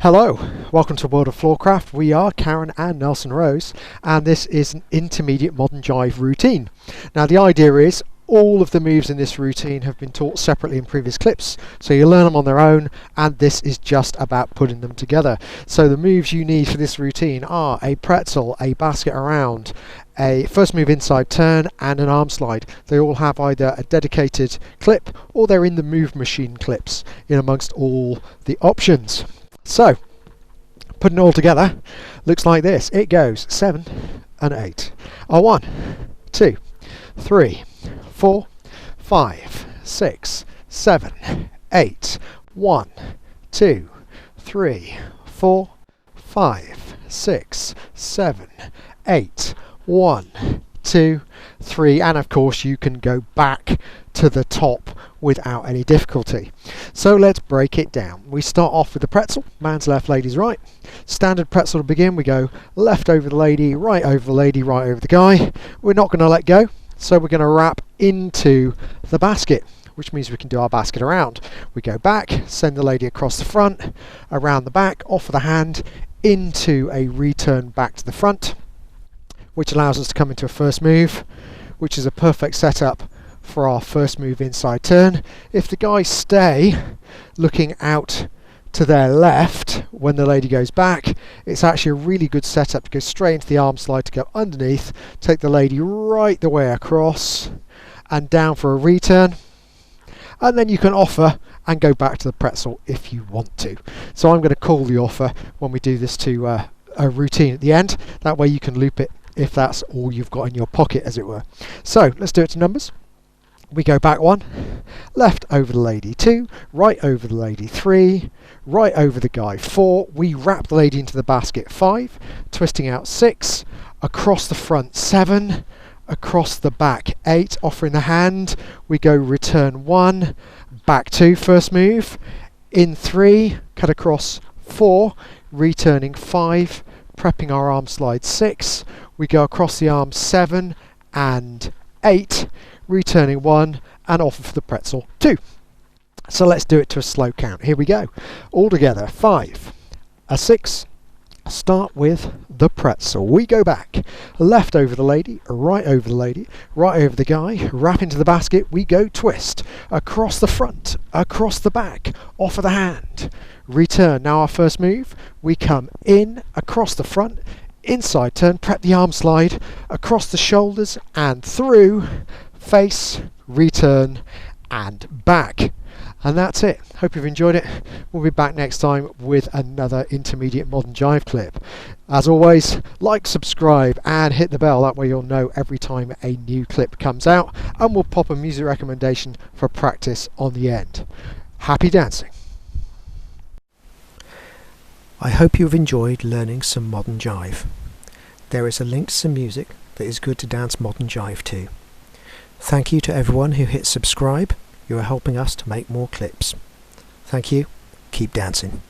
Hello, welcome to World of Floorcraft. We are Karen and Nelson Rose, and this is an intermediate Modern Jive routine. Now the idea is all of the moves in this routine have been taught separately in previous clips, so you learn them on their own, and this is just about putting them together. So the moves you need for this routine are a pretzel, a basket around, a first move inside turn, and an arm slide. They all have either a dedicated clip or they're in the move machine clips in amongst all the options. So, putting it all together, looks like this. It goes 7 and 8. 1, 2, 3, 4, 5, 6, 7, 8. 1, 2, 3, 4, 5, 6, 7, 8. 1, 2, 3, and of course you can go back to the top without any difficulty. So let's break it down. We start off with the pretzel, man's left, lady's right. Standard pretzel to begin, we go left over the lady, right over the lady, right over the guy. We're not going to let go, so we're going to wrap into the basket, which means we can do our basket around. We go back, send the lady across the front, around the back, off of the hand, into a return back to the front, which allows us to come into a first move, which is a perfect setup for our first move inside turn. If the guys stay looking out to their left when the lady goes back, it's actually a really good setup to go straight into the arm slide, to go underneath, take the lady right the way across and down for a return, and then you can offer and go back to the pretzel if you want to. So I'm going to call the offer when we do this to a routine at the end. That way you can loop it if that's all you've got in your pocket, as it were. So let's do it to numbers. We go back 1, left over the lady 2, right over the lady 3, right over the guy 4. We wrap the lady into the basket 5, twisting out 6, across the front 7, across the back 8, offering the hand. We go return 1, back 2, first move, in 3, cut across 4, returning 5, prepping our arm slide 6. We go across the arm 7 and 8, returning 1, and offer for the pretzel 2. So let's do it to a slow count. Here we go. All together, 5, a 6. Start with the pretzel. We go back, left over the lady, right over the lady, right over the guy, wrap into the basket. We go twist, across the front, across the back, off of the hand, return. Now our first move, we come in, across the front, inside turn, prep the arm slide, across the shoulders and through, face, return and back. And that's it. Hope you've enjoyed it. We'll be back next time with another intermediate Modern Jive clip. As always, like, subscribe and hit the bell. That way you'll know every time a new clip comes out, and we'll pop a music recommendation for practice on the end. Happy dancing. I hope you've enjoyed learning some Modern Jive. There is a link to some music that is good to dance Modern Jive to. Thank you to everyone who hit subscribe. You are helping us to make more clips. Thank you. Keep dancing.